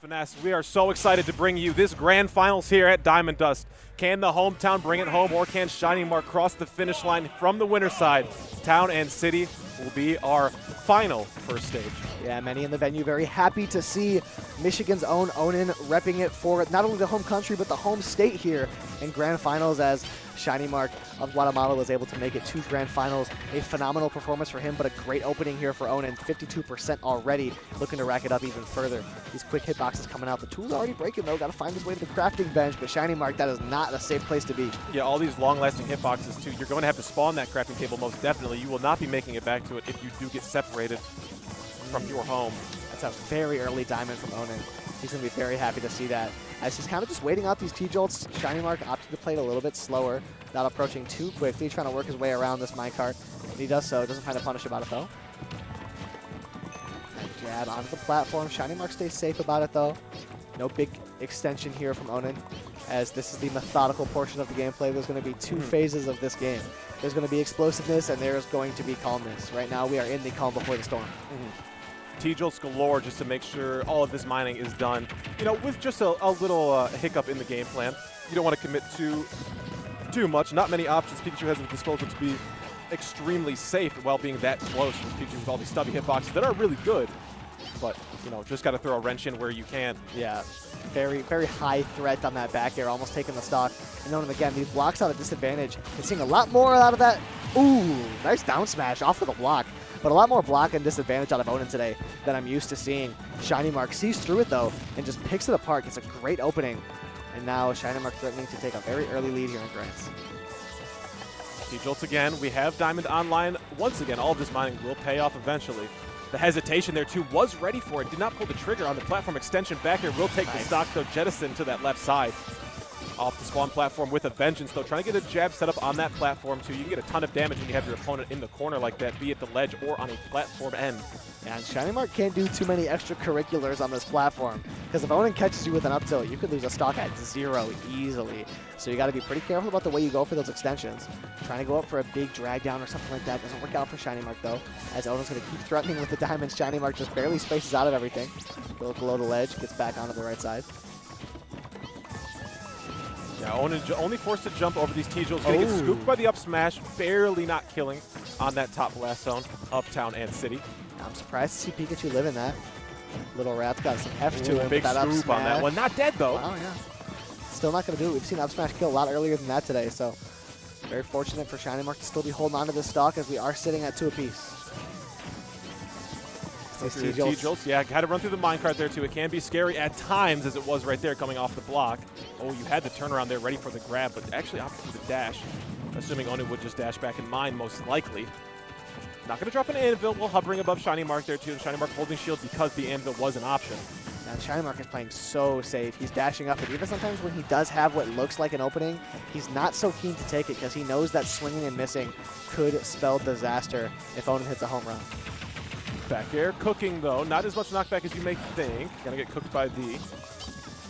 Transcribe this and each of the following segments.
Finesse, we are so excited to bring you this grand finals here at Diamond Dust. Can the hometown bring it home, or can ShinyMark cross the finish line from the winner's side? Town and City will be our final first stage. Yeah, many in the venue very happy to see Michigan's own Onin repping it for not only the home country, but the home state here in grand finals, as ShinyMark of Guatemala was able to make it to grand finals. A phenomenal performance for him, but a great opening here for Onin. 52% already, looking to rack it up even further. These quick hitboxes coming out. The tool's already breaking though, got to find his way to the crafting bench, but ShinyMark, that is not a safe place to be. Yeah, all these long-lasting hitboxes too. You're going to have to spawn that crafting table most definitely. You will not be making it back to it if you do get separated from your home. That's a very early diamond from Onin. He's going to be very happy to see that. As he's kind of just waiting out these T-Jolts, ShinyMark opted to play it a little bit slower, not approaching too quickly, trying to work his way around this minecart. And he does so, doesn't find a punish about it though. And jab onto the platform. ShinyMark stays safe about it though. No big extension here from Onin, as this is the methodical portion of the gameplay. There's going to be two phases of this game. There's going to be explosiveness and there's going to be calmness. Right now we are in the calm before the storm. T-Jolts galore just to make sure all of this mining is done, you know, with just a little hiccup in the game plan. You don't want to commit too much. Not many options Pikachu has at his disposal to be extremely safe while being that close with Pikachu with all these stubby hitboxes that are really good. But, you know, just got to throw a wrench in where you can. Yeah, very, very high threat on that back air, almost taking the stock. And then again, these blocks out of disadvantage. And seeing a lot more out of that. Ooh, nice down smash off of the block. But a lot more block and disadvantage out of Onin today than I'm used to seeing. ShinyMark sees through it though and just picks it apart. Gets a great opening. And now ShinyMark threatening to take a very early lead here in Grants. T-Jolts again. We have Diamond online. Once again, all of this mining will pay off eventually. The hesitation there too, was ready for it. Did not pull the trigger on the platform extension. Back here will take the stock though. Jettison to that left side. Off the spawn platform with a vengeance though. Trying to get a jab set up on that platform too. You can get a ton of damage when you have your opponent in the corner like that, be it the ledge or on a platform end. Yeah, and ShinyMark can't do too many extracurriculars on this platform, because if Onin catches you with an up tilt, you could lose a stock at 0 easily. So you got to be pretty careful about the way you go for those extensions. Trying to go up for a big drag down or something like that doesn't work out for ShinyMark though, as Onin's going to keep threatening with the diamonds. ShinyMark just barely spaces out of everything. Goes below the ledge, gets back onto the right side. Yeah, Onin only forced to jump over these T-Jolts. Gonna get scooped by the up smash, barely not killing on that top blast zone of Town and City. I'm surprised to see Pikachu live in that. Little Rat's got some heft to him. Big that scoop on that one. Not dead though. Wow, yeah. Still not going to do it. We've seen up smash kill a lot earlier than that today, so very fortunate for ShinyMark to still be holding on to this stock, as we are sitting at 2 apiece. T-Jolts, yeah, had to run through the minecart there too. It can be scary at times, as it was right there coming off the block. Oh, you had the turnaround there ready for the grab, but actually opted for the dash. Assuming Onin would just dash back in mine, most likely. Not going to drop an anvil while hovering above ShinyMark there too. ShinyMark holding shield because the anvil was an option. Now ShinyMark is playing so safe. He's dashing up, and even sometimes when he does have what looks like an opening, he's not so keen to take it because he knows that swinging and missing could spell disaster if Onin hits a home run. Back air cooking though, not as much knockback as you may think. Gonna get cooked by the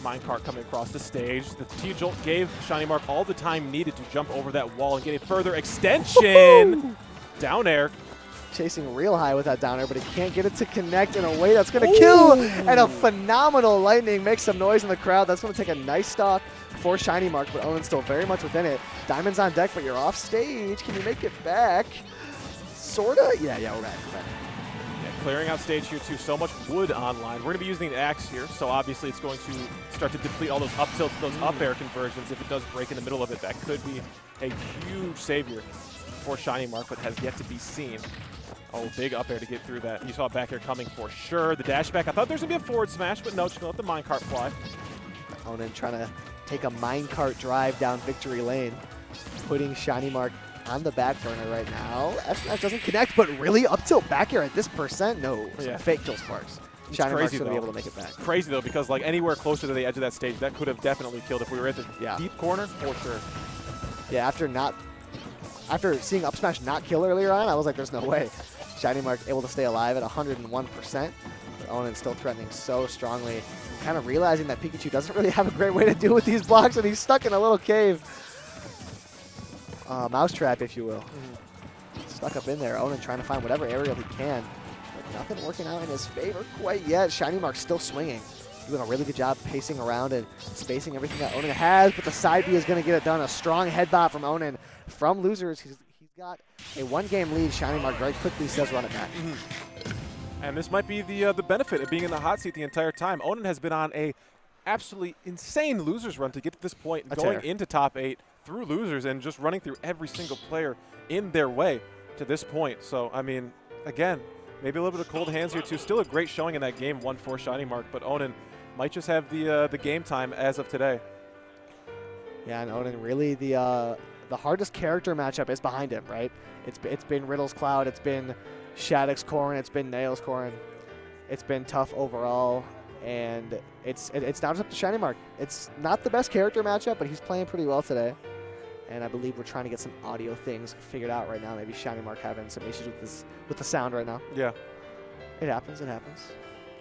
minecart coming across the stage. The T-Jolt gave ShinyMark all the time needed to jump over that wall and get a further extension. Down air. Chasing real high with that down air, but he can't get it to connect in a way that's going to kill. And a phenomenal lightning makes some noise in the crowd. That's going to take a nice stock for ShinyMark, but Onin's still very much within it. Diamond's on deck, but you're off stage. Can you make it back? Sorta? Yeah, we're back. Clearing out stage here too. So much wood online. We're going to be using an axe here, so obviously it's going to start to deplete all those up tilts, those up air conversions. If it does break in the middle of it, that could be a huge savior for ShinyMark, but has yet to be seen. Oh, big up air to get through that. You saw back air coming for sure. The dash back. I thought there was going to be a forward smash, but no, just going to let the minecart fly. Onin trying to take a minecart drive down victory lane, putting ShinyMark on the back burner right now. F-smash doesn't connect, but really up tilt back air at this percent? No, fake kill sparks. ShinyMark's going to be able to make it back. It's crazy though, because like anywhere closer to the edge of that stage, that could have definitely killed if we were at the deep corner, for sure. Yeah, after seeing up smash not kill earlier on, I was like, there's no way. ShinyMark able to stay alive at 101%. But Onin still threatening so strongly. Kind of realizing that Pikachu doesn't really have a great way to deal with these blocks, and he's stuck in a little cave. Mousetrap, if you will. Stuck up in there. Onin trying to find whatever aerial he can. But nothing working out in his favor quite yet. ShinyMark still swinging. doing a really good job pacing around and spacing everything that Onin has, but the side B is going to get it done. A strong head bop from Onin. From losers, he's got a one-game lead. ShinyMark very quickly does run it back. And this might be the benefit of being in the hot seat the entire time. Onin has been on a absolutely insane losers run to get to this point, going into top 8 through losers and just running through every single player in their way to this point. So, I mean, again, maybe a little bit of cold hands here too. Still a great showing in that game 1 for ShinyMark, but Onin might just have the game time as of today. Yeah, and Onin really the hardest character matchup is behind him, right? It's been Riddle's Cloud, it's been Shattuck's Corrin, it's been Nail's Corrin. It's been tough overall, and it's now just up to ShinyMark. It's not the best character matchup, but he's playing pretty well today. And I believe we're trying to get some audio things figured out right now. Maybe ShinyMark having some issues with the sound right now. Yeah. It happens, it happens.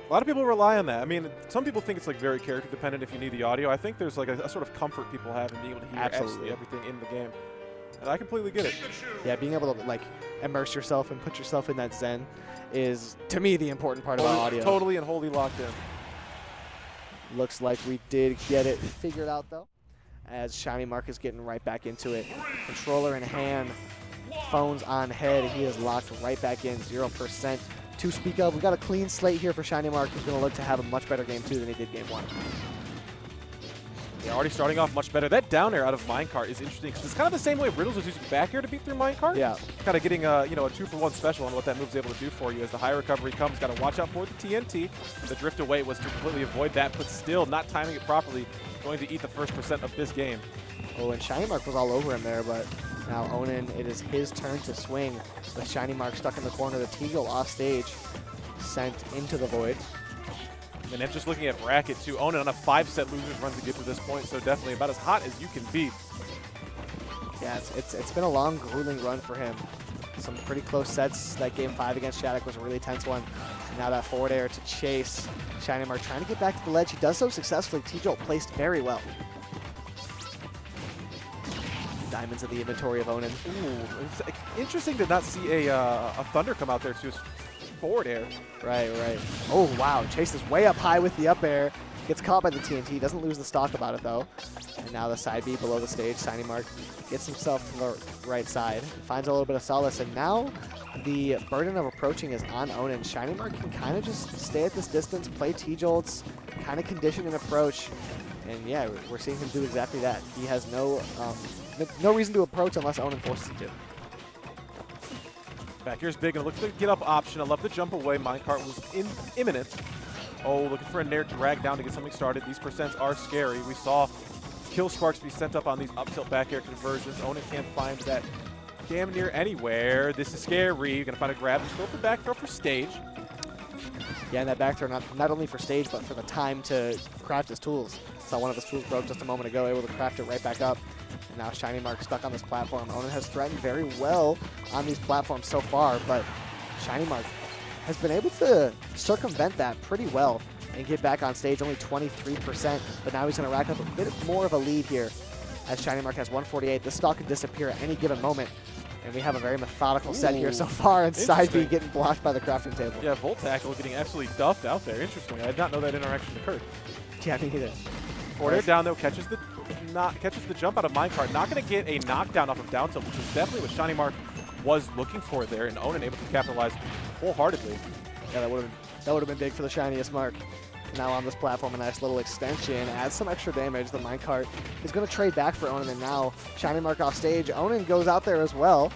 A lot of people rely on that. I mean, some people think it's like very character dependent if you need the audio. I think there's like a sort of comfort people have in being able to hear absolutely everything in the game. And I completely get it. Yeah, being able to like immerse yourself and put yourself in that zen is, to me, the important part about audio. Totally and wholly locked in. Looks like we did get it figured out, though, as ShinyMark is getting right back into it. Controller in hand, phones on head. He is locked right back in, 0% to speak of. We got a clean slate here for ShinyMark. He's going to look to have a much better game 2 than he did game 1. Yeah, already starting off much better. That down air out of Minecart is interesting because it's kind of the same way Riddles was using back air to beat through Minecart. Yeah. Kind of getting a 2-for-1 special on what that move's able to do for you as the high recovery comes. Got to watch out for the TNT. The drift away was to completely avoid that, but still not timing it properly. Going to eat the first % of this game. Oh, and ShinyMark was all over him there, but now Onin, it is his turn to swing. With ShinyMark stuck in the corner, the Teagle off stage, sent into the void. And then just looking at bracket too, Onin on a 5-set losers run to get to this point, so definitely about as hot as you can be. Yeah, it's been a long, grueling run for him. Some pretty close sets. That game 5 against Shattuck was a really tense one. And now that forward air to chase. ShinyMark trying to get back to the ledge. He does so successfully. T-Jolt placed very well. Diamonds in the inventory of Onin. Ooh, it's interesting to not see a Thunder come out there too. Forward air. Right. Oh, wow. Chase is way up high with the up air. Gets caught by the TNT. Doesn't lose the stock about it, though. And now the side B below the stage. ShinyMark gets himself to the right side. Finds a little bit of solace. And now the burden of approaching is on Onin. ShinyMark can kind of just stay at this distance, play T-Jolts, kind of condition and approach. And, yeah, we're seeing him do exactly that. He has no reason to approach unless Onin forces him to. Back here's big and looks like a get up option. I love the jump away. Minecart was imminent. Oh, looking for a nair drag down to get something started. These percents are scary. We saw kill sparks be sent up on these up tilt back air conversions. Onin can't find that damn near anywhere. This is scary. You're gonna find a grab and still the back throw for stage. Yeah, and that back throw not only for stage, but for the time to craft his tools. Saw one of his tools broke just a moment ago, able to craft it right back up. And now ShinyMark stuck on this platform. Onin has threatened very well on these platforms so far, but ShinyMark has been able to circumvent that pretty well and get back on stage, only 23%. But now he's going to rack up a bit more of a lead here as ShinyMark has 148. This stock could disappear at any given moment. And we have a very methodical set here so far, and side B getting blocked by the crafting table. Yeah, Volt Tackle getting absolutely duffed out there. Interesting. I did not know that interaction occurred. Yeah, me neither. Forward air down though, catches the jump out of Minecart. Not going to get a knockdown off of down tilt, which is definitely what ShinyMark was looking for there, and Onin able to capitalize wholeheartedly. Yeah, that would have been big for the shiniest mark. Now on this platform, a nice little extension, adds some extra damage. The Minecart is going to trade back for Onin, and now ShinyMark off stage. Onin goes out there as well,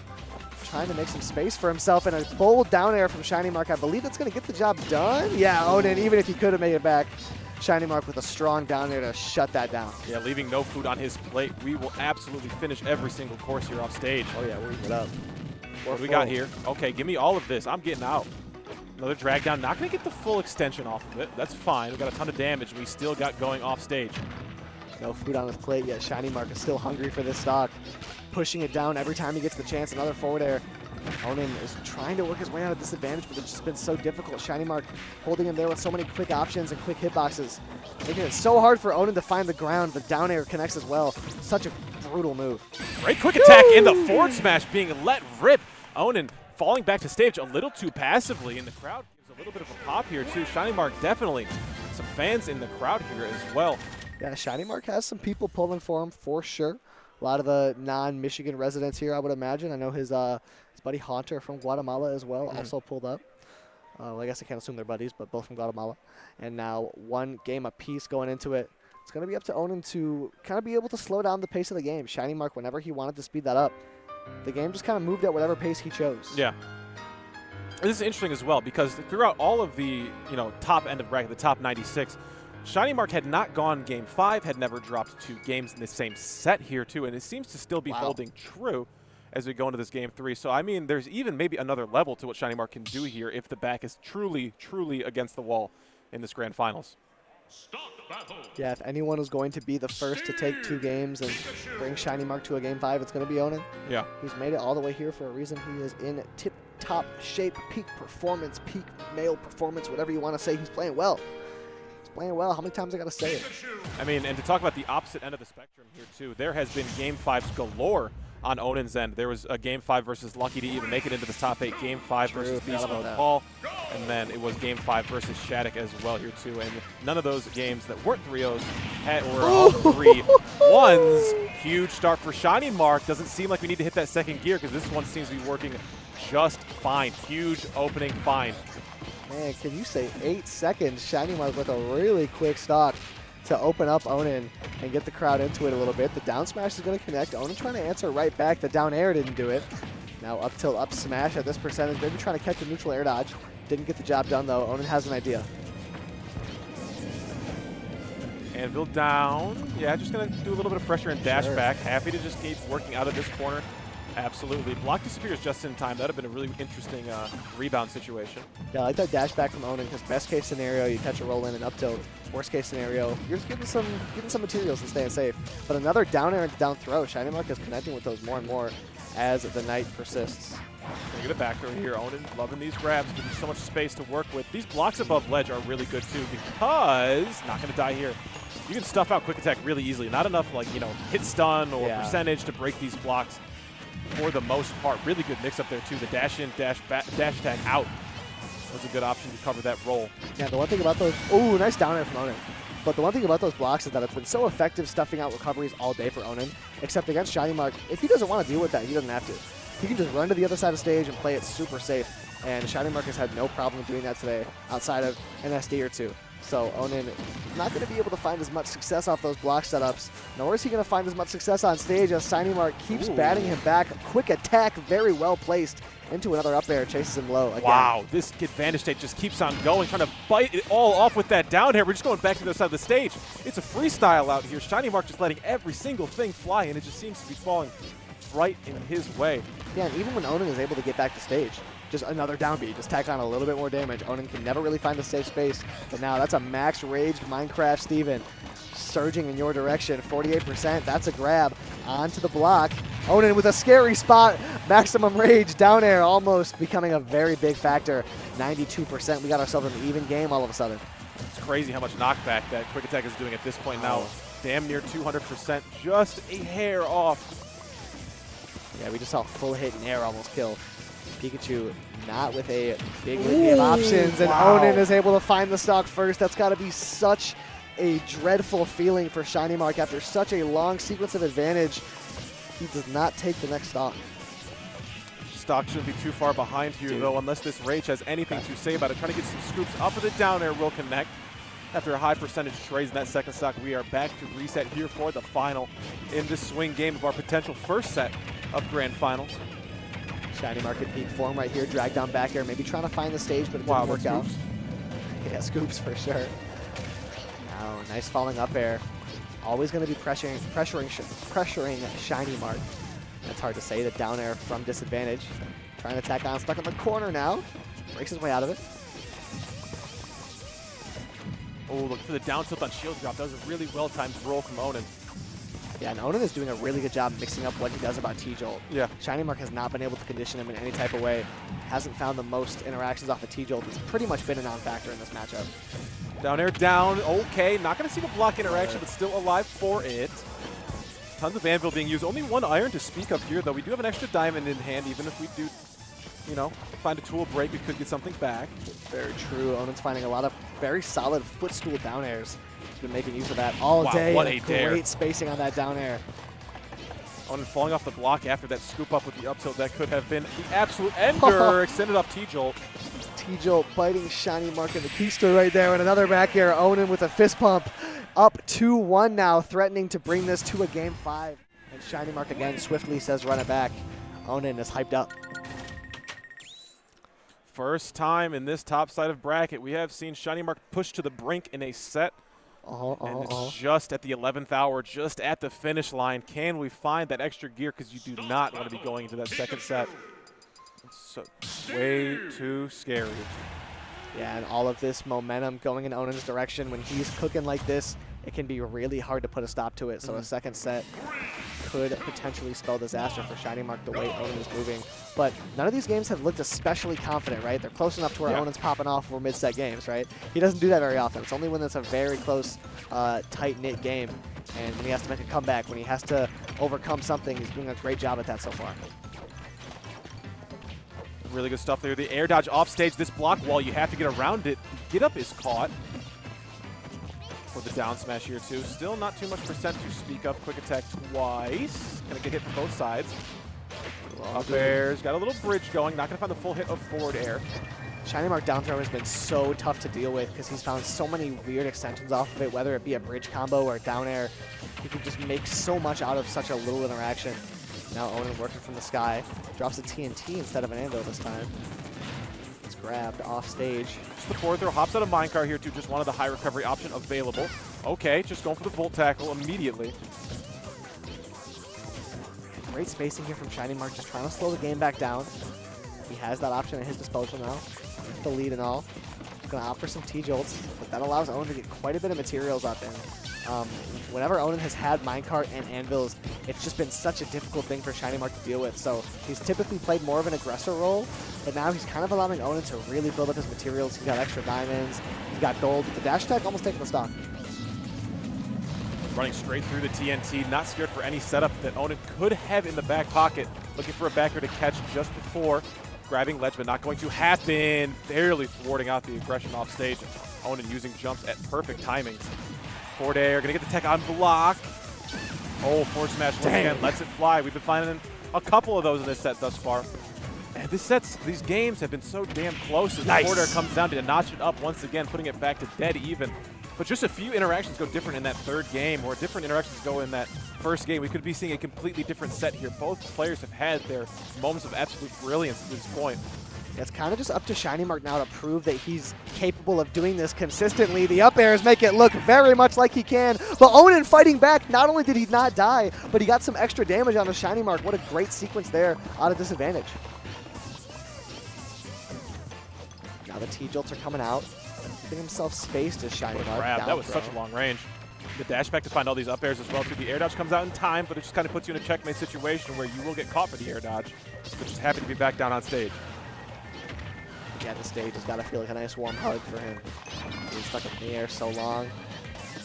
trying to make some space for himself, and a bold down air from ShinyMark. I believe that's going to get the job done. Yeah, Onin, even if he could have made it back, ShinyMark with a strong down air to shut that down. Yeah, leaving no food on his plate. We will absolutely finish every single course here off stage. Oh yeah, we're eating it up. What do we got here? Okay, give me all of this. I'm getting out. Another drag down. Not going to get the full extension off of it. That's fine. We got a ton of damage, and we still got going off stage. No food on his plate yet. ShinyMark is still hungry for this stock. Pushing it down every time he gets the chance. Another forward air. Onin is trying to work his way out of disadvantage, but it's just been so difficult. ShinyMark holding him there with so many quick options and quick hitboxes. Making it so hard for Onin to find the ground. The down air connects as well. Such a brutal move. Great quick attack in the forward smash being let rip. Onin falling back to stage a little too passively, and the crowd gives a little bit of a pop here too. ShinyMark definitely some fans in the crowd here as well. Yeah, ShinyMark has some people pulling for him for sure. A lot of the non-Michigan residents here, I would imagine. I know his buddy Haunter from Guatemala as well also pulled up. Well, I guess I can't assume they're buddies, but both from Guatemala. And now one game apiece going into it. It's going to be up to Onin to kind of be able to slow down the pace of the game. ShinyMark, whenever he wanted to speed that up, the game just kind of moved at whatever pace he chose. Yeah. This is interesting as well because throughout all of the top end of bracket, the top 96, ShinyMark had not gone game 5, had never dropped 2 games in the same set here too, and it seems to still be holding true as we go into this game 3. So, I mean, there's even maybe another level to what ShinyMark can do here if the back is truly, truly against the wall in this grand finals. Yeah, if anyone is going to be the first to take 2 games and bring ShinyMark to a game 5, it's going to be Onin. Yeah. He's made it all the way here for a reason. He is in tip-top shape, peak performance, peak male performance, whatever you want to say. He's playing well. He's playing well. How many times I got to say it? I mean, and to talk about the opposite end of the spectrum here, too, there has been game 5s galore on Onin's end. There was a game 5 versus Lucky to even make it into the top 8. Game 5 versus Beast Mode Paul. And then it was game 5 versus Shattuck as well here, too. And none of those games that weren't 3-0s were all 3-1s. Huge start for ShinyMark. Doesn't seem like we need to hit that second gear because this one seems to be working just fine. Huge opening find. Man, can you say 8 seconds? ShinyMark with a really quick stock to open up Onin and get the crowd into it a little bit. The down smash is going to connect. Onin trying to answer right back. The down air didn't do it. Now up tilt, up smash at this percentage. Maybe trying to catch a neutral air dodge. Didn't get the job done, though. Onin has an idea. Anvil down. Yeah, just going to do a little bit of pressure and dash back. Happy to just keep working out of this corner. Absolutely. Block disappears just in time. That would have been a really interesting rebound situation. Yeah, I like that dash back from Onin because best case scenario, you catch a roll in and up tilt. Worst case scenario, you're just getting some materials and staying safe. But another down air and down throw. ShinyMark is connecting with those more and more as the night persists. Gonna get a back throw here. Onin loving these grabs, giving so much space to work with. These blocks above ledge are really good too because not gonna die here. You can stuff out quick attack really easily. Not enough hit stun or percentage to break these blocks for the most part. Really good mix up there too. The dash in, dash attack out was a good option to cover that roll. Yeah, the one thing about those, ooh, nice down air from Onin. But the one thing about those blocks is that it's been so effective stuffing out recoveries all day for Onin, except against ShinyMark, if he doesn't want to deal with that, he doesn't have to. He can just run to the other side of the stage and play it super safe. And ShinyMark has had no problem doing that today outside of an SD or 2. So Onin not going to be able to find as much success off those block setups, nor is he going to find as much success on stage as ShinyMark keeps batting him back. Quick attack, very well placed into another up air, chases him low again. Wow, this advantage state just keeps on going, trying to bite it all off with that down air. We're just going back to the other side of the stage. It's a freestyle out here. ShinyMark just letting every single thing fly, and it just seems to be falling right in his way. Yeah, and even when Onin is able to get back to stage, just another downbeat, just tack on a little bit more damage. Onin can never really find a safe space, but now that's a max raged Minecraft Steven surging in your direction. 48%, that's a grab onto the block. Onin with a scary spot, maximum rage, down air almost becoming a very big factor. 92%, we got ourselves an even game all of a sudden. It's crazy how much knockback that quick attack is doing at this point now. Damn near 200%, just a hair off. Yeah, we just saw full hit and air almost kill. Pikachu not with a big litany of options, and Onin is able to find the stock first. That's got to be such a dreadful feeling for ShinyMark after such a long sequence of advantage. He does not take the next stock. Stock shouldn't be too far behind here, though, unless this Rage has anything to say about it. Trying to get some scoops up with the down air will connect. After a high percentage trades in that second stock, we are back to reset here for the final in this swing game of our potential first set of grand finals. ShinyMark in peak form right here, drag down back air, maybe trying to find the stage, but it didn't work out. Yeah, scoops for sure. Now, nice falling up air. Always going to be pressuring ShinyMark. That's hard to say, the down air from disadvantage. Trying to tack on, stuck in the corner now. Breaks his way out of it. Oh, look for the down tilt on shield drop. That was a really well-timed roll from Onin. Yeah, and Onin is doing a really good job mixing up what he does about T-Jolt. Yeah. ShinyMark has not been able to condition him in any type of way. Hasn't found the most interactions off of T-Jolt. It's pretty much been a non-factor in this matchup. Down air, down. Okay, not going to see the block interaction, but still alive for it. Tons of Anvil being used. Only one iron to speak of here, though. We do have an extra diamond in hand, even if we do you know, find a tool break, we could get something back. Very true. Onin's finding a lot of very solid footstool down airs. He's been making use of that all Wow, day. what a dare. Great spacing on that down air. Onin falling off the block after that scoop up with the up tilt. That could have been the absolute ender. Extended up T-Jolt. T-Jolt biting ShinyMark in the keister right there, and another back air. Onin with a fist pump. Up 2-1 now, threatening to bring this to a game 5. And ShinyMark again swiftly says run it back. Onin is hyped up. First time in this top side of bracket, we have seen ShinyMark push to the brink in a set. And it's just at the 11th hour, just at the finish line. Can we find that extra gear? Because you do not want to be going into that second set. It's so way too scary. Yeah, and all of this momentum going in Onin's direction. When he's cooking like this, it can be really hard to put a stop to it. So a second set could potentially spell disaster for ShinyMark the way Onin is moving. But none of these games have looked especially confident, right? They're close enough to where Onin's popping off for mid-set games, right? He doesn't do that very often. It's only when it's a very close, tight-knit game. And when he has to make a comeback, when he has to overcome something, he's doing a great job at that so far. Really good stuff there. The air dodge off stage. This block wall, you have to get around it. The get up is caught. For the down smash here too. Still not too much percent to speak of. Quick attack twice. Gonna get hit from both sides. Up airs. Got a little bridge going. Not gonna find the full hit of forward air. ShinyMark down throw has been so tough to deal with because he's found so many weird extensions off of it, whether it be a bridge combo or a down air. He can just make so much out of such a little interaction. Now Onin working from the sky. Drops a TNT instead of an anvil this time. It's grabbed off stage. Just the forward throw. Hops out of minecart here too. Just wanted the high recovery option available. Okay, just going for the volt tackle immediately. Great spacing here from ShinyMark, just trying to slow the game back down. He has that option at his disposal now. The lead and all. He's going to opt for some T-Jolts, but that allows Onin to get quite a bit of materials out there. Whenever Onin has had minecart and anvils, it's just been such a difficult thing for ShinyMark to deal with. So he's typically played more of an aggressor role, but now he's kind of allowing Onin to really build up his materials. He's got extra diamonds, he's got gold. The dash attack almost taking the stock. Running straight through the TNT, not scared for any setup that Onin could have in the back pocket. Looking for a backer to catch just before. Grabbing ledge, but not going to happen. Barely thwarting out the aggression off stage. Onin using jumps at perfect timing. Forward air, gonna get the tech on block. Oh, forward smash once again, lets it fly. We've been finding a couple of those in this set thus far. And these games have been so damn close as the forward air comes down to notch it up once again, putting it back to dead even. But just a few interactions go different in that third game, or different interactions go in that first game. We could be seeing a completely different set here. Both players have had their moments of absolute brilliance at this point. It's kind of just up to ShinyMark now to prove that he's capable of doing this consistently. The up airs make it look very much like he can. But Onin fighting back. Not only did he not die, but he got some extra damage on the ShinyMark. What a great sequence there out of disadvantage. Now the T-Jolts are coming out. Keeping himself spaced as ShinyMark. That was such a long range. The dash back to find all these up airs as well too. The air dodge comes out in time, but it just kind of puts you in a checkmate situation where you will get caught for the air dodge. But just happy to be back down on stage. Yeah, the stage has got to feel like a nice warm hug for him. He's stuck up in the air so long.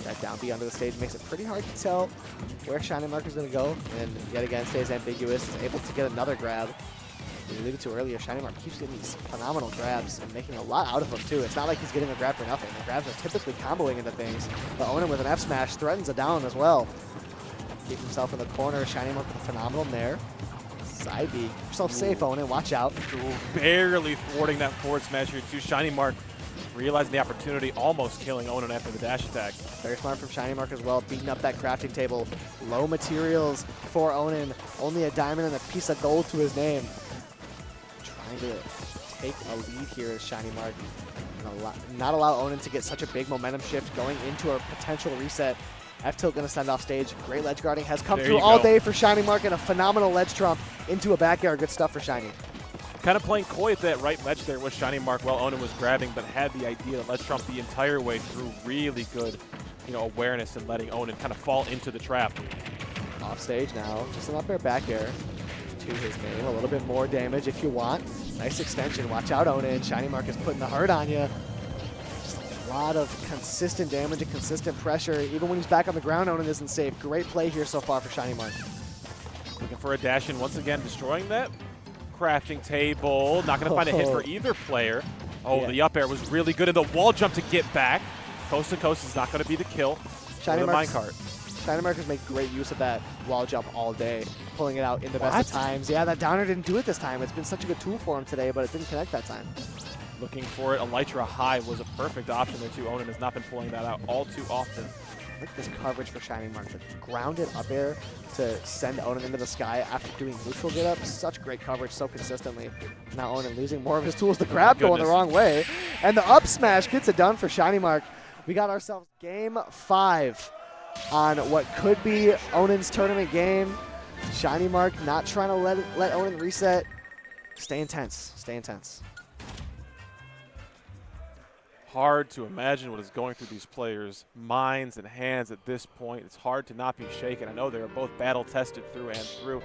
That down B under the stage makes it pretty hard to tell where ShinyMark is going to go. And yet again, stays ambiguous. Is able to get another grab. We alluded to earlier, ShinyMark keeps getting these phenomenal grabs and making a lot out of them too. It's not like he's getting a grab for nothing. The grabs are typically comboing into things. But Onin with an F smash threatens a down as well. Keep himself in the corner. ShinyMark with a phenomenal nair. Side B. Keep yourself safe, Onin. Watch out. Barely thwarting that forward smash here too. ShinyMark realizing the opportunity, almost killing Onin after the dash attack. Very smart from ShinyMark as well, beating up that crafting table. Low materials for Onin. Only a diamond and a piece of gold to his name. Trying to take a lead here as ShinyMark. Not allow Onin to get such a big momentum shift going into a potential reset. F-tilt going to send off stage. Great ledge guarding has come through all day for ShinyMark, and a phenomenal ledge trump into a back air. Good stuff for Shiny. Kind of playing coy at that right ledge there was ShinyMark while Onin was grabbing, but had the idea to ledge trump the entire way through. Really good, awareness and letting Onin kind of fall into the trap. Off stage now, just an up air back air to his name. A little bit more damage if you want. Nice extension. Watch out, Onin. ShinyMark is putting the hurt on you. A lot of consistent damage and consistent pressure. Even when he's back on the ground, Onin isn't safe. Great play here so far for ShinyMark. Looking for a dash in once again, destroying that crafting table. Not going to find a hit for either player. Oh, Yeah. the up air was really good, and the wall jump to get back. Coast to coast is not going to be the kill. ShinyMarkers make great use of that wall jump all day, pulling it out in the best of times. Yeah, that downer didn't do it this time. It's been such a good tool for him today, but it didn't connect that time. Looking for it. Elytra high was a perfect option there, too. Onin has not been pulling that out all too often. Look at this coverage for ShinyMark. The grounded up air to send Onin into the sky after doing neutral get up. Such great coverage so consistently. Now Onin losing more of his tools. The grab going the wrong way. And the up smash gets it done for ShinyMark. We got ourselves game 5 on what could be Onin's tournament game. ShinyMark not trying to let Onin reset. Stay intense. Stay intense. Hard to imagine what is going through these players' minds and hands at this point. It's hard to not be shaken. I know they are both battle-tested through and through.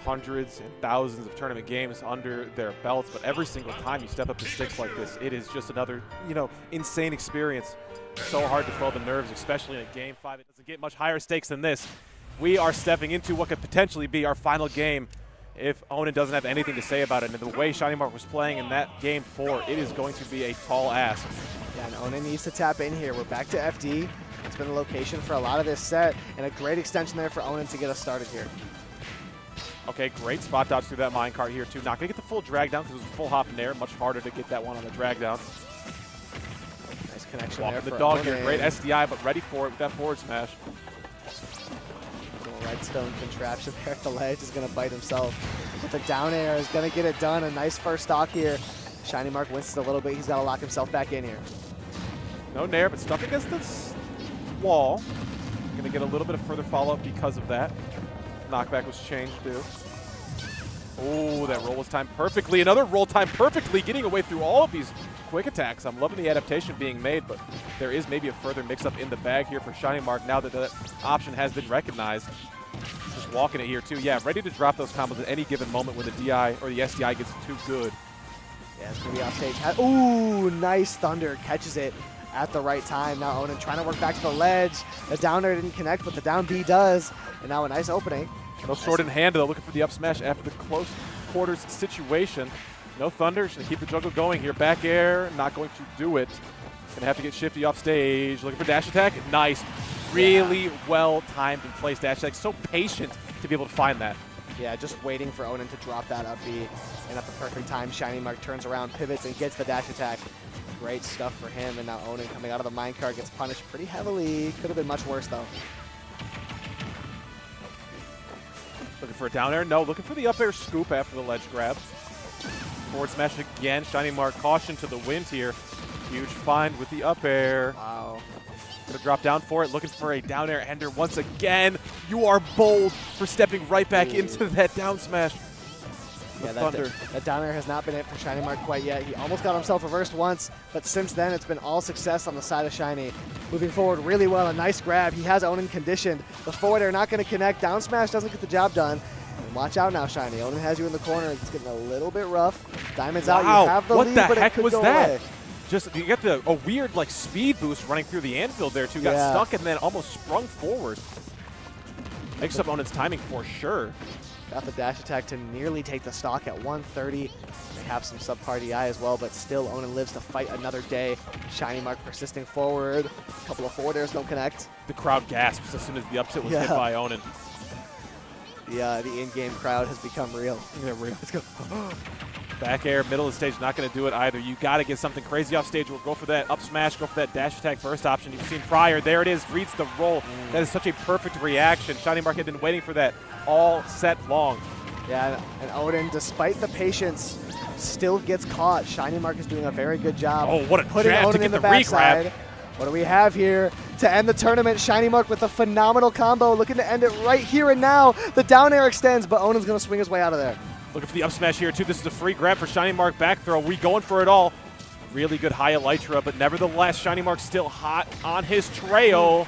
Hundreds and thousands of tournament games under their belts, but every single time you step up to sticks like this, it is just another, insane experience. So hard to quell the nerves, especially in a game 5. It doesn't get much higher stakes than this. We are stepping into what could potentially be our final game if Onin doesn't have anything to say about it. And the way ShinyMark was playing in that game 4, it is going to be a tall ask. Yeah, and Onin needs to tap in here. We're back to FD. It's been the location for a lot of this set, and a great extension there for Onin to get us started here. Okay, great spot dodge through that minecart here, too. Not going to get the full drag down because it was a full hop in there. Much harder to get that one on the drag down. Nice connection Walking there for the dog Onin. here. Great SDI, but ready for it with that forward smash. Little redstone contraption there at the ledge is going to bite himself. But the down air is going to get it done. A nice first stock here. ShinyMark wins it a little bit. He's got to lock himself back in here. No nair, but stuck against this wall. Going to get a little bit of further follow-up because of that. Knockback was changed, too. Oh, that roll was timed perfectly. Another roll timed perfectly, getting away through all of these quick attacks. I'm loving the adaptation being made, but there is maybe a further mix-up in the bag here for ShinyMark now that that option has been recognized. Just walking it here, too. Yeah, ready to drop those combos at any given moment when the DI or the SDI gets too good. Yeah, it's going to be off stage. Ooh, nice thunder. Catches it at the right time. Now Onin trying to work back to the ledge. The down air didn't connect, but the down B does. And now a nice opening. No sword in hand, though, looking for the up smash after the close quarters situation. No thunder, just gonna keep the juggle going here. Back air, not going to do it. Gonna have to get shifty off stage. Looking for dash attack, nice. Really well timed and placed dash attack. So patient to be able to find that. Yeah, just waiting for Onin to drop that up B. And at the perfect time, ShinyMark turns around, pivots, and gets the dash attack. Great stuff for him, and now Onin coming out of the minecart gets punished pretty heavily. Could have been much worse, though. Looking for a down air, no. Looking for the up air scoop after the ledge grab. Forward smash again. ShinyMark caution to the wind here. Huge find with the up air. Wow. Gonna drop down for it. Looking for a down air ender once again. You are bold for stepping right back into that down smash. Yeah, thunder. that down air has not been it for ShinyMark quite yet. He almost got himself reversed once, but since then it's been all success on the side of Shiny. Moving forward really well, a nice grab. He has Onin conditioned. The forward air not going to connect. Down smash doesn't get the job done. And watch out now, Shiny. Onin has you in the corner. It's getting a little bit rough. Diamond's out. You have the lead, but it could was go that? away. Just you get a weird speed boost running through the anvil there too. Got stuck and then almost sprung forward. Makes up Onin's timing for sure. Got the dash attack to nearly take the stock at 130. They have some subpar DI as well, but still Onin lives to fight another day. ShinyMark persisting forward. A couple of forward airs don't connect. The crowd gasps as soon as the up tilt was hit by Onin. The in-game crowd has become real. Yeah, real. Let's go. Back air, middle of the stage, not going to do it either. You got to get something crazy off stage. We'll go for that up smash, go for that dash attack burst option you've seen prior. There it is, reads the roll. That is such a perfect reaction. ShinyMark had been waiting for that all set long. Yeah, and Onin, despite the patience, still gets caught. ShinyMark is doing a very good job. Oh, what a putting jab Onin to in get the the regrab. backside. What do we have here to end the tournament? ShinyMark with a phenomenal combo, looking to end it right here and now. The down air extends, but Onin's going to swing his way out of there. Looking for the up smash here, too. This is a free grab for ShinyMark back throw. We going for it all. Really good high elytra, but nevertheless, ShinyMark still hot on his trail.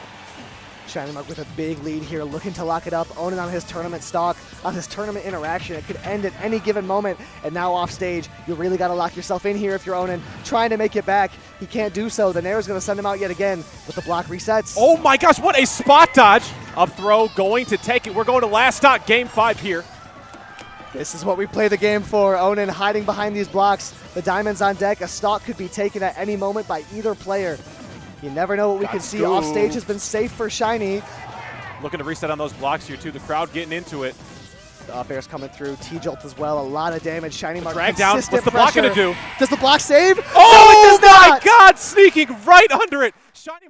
ShinyMark with a big lead here, looking to lock it up. Onin on his tournament stock, on his tournament interaction. It could end at any given moment. And now off stage, you really got to lock yourself in here if you're Onin. Trying to make it back. He can't do so. The Nair is going to send him out yet again with the block resets. Oh my gosh, what a spot dodge. Up throw, going to take it. We're going to last stock, game 5 here. This is what we play the game for. Onin hiding behind these blocks. The diamonds on deck. A stock could be taken at any moment by either player. You never know what we can see. Off stage has been safe for Shiny. Looking to reset on those blocks here too. The crowd getting into it. The up air's coming through. T-Jolt as well. A lot of damage. ShinyMark Drag down. What's the pressure. block going to do? Does the block save? Oh, no, it does my not! God! Sneaking right under it. ShinyMark.